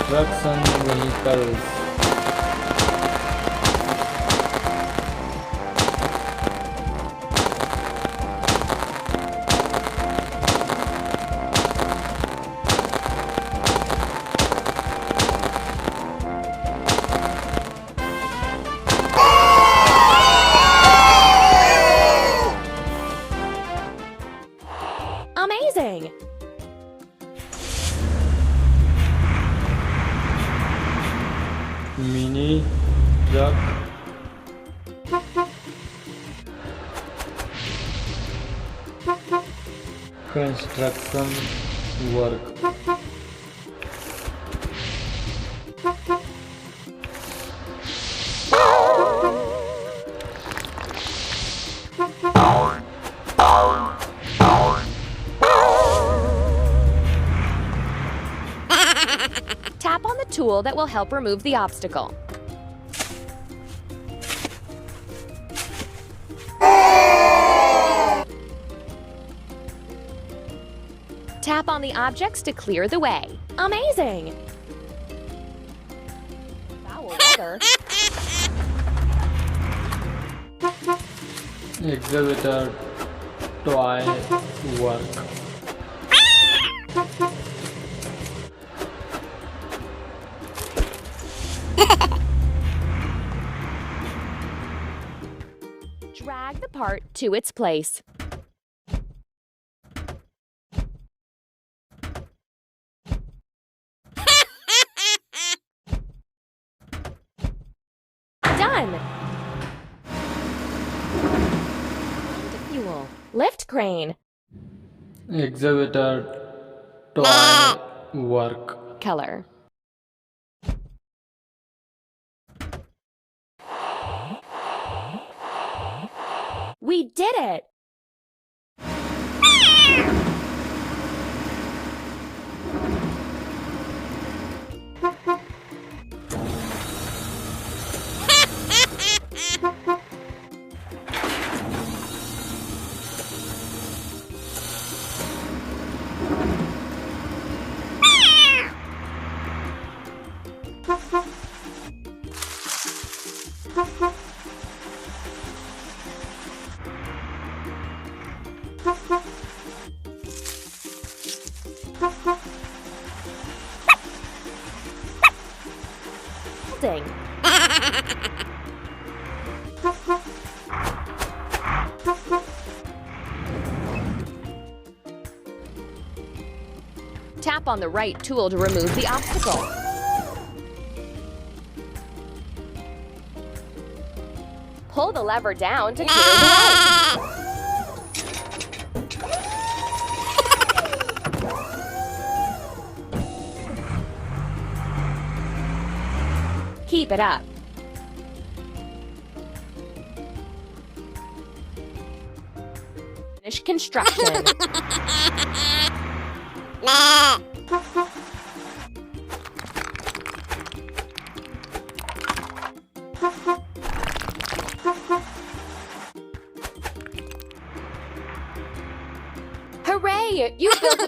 construction vehicles. Amazing! Mini truck. Construction work. Tap on the tool that will help remove the obstacle. Tap on the objects to clear the way. Amazing! Foul weather. Excavator toy work. Drag the part to its place. Done! Fuel. Lift crane. Excavator toy work. Color. We did it! Ding. Tap on the right tool to remove the obstacle. Pull the lever down to clear the way. Keep it up. Finish construction. Hooray! You built a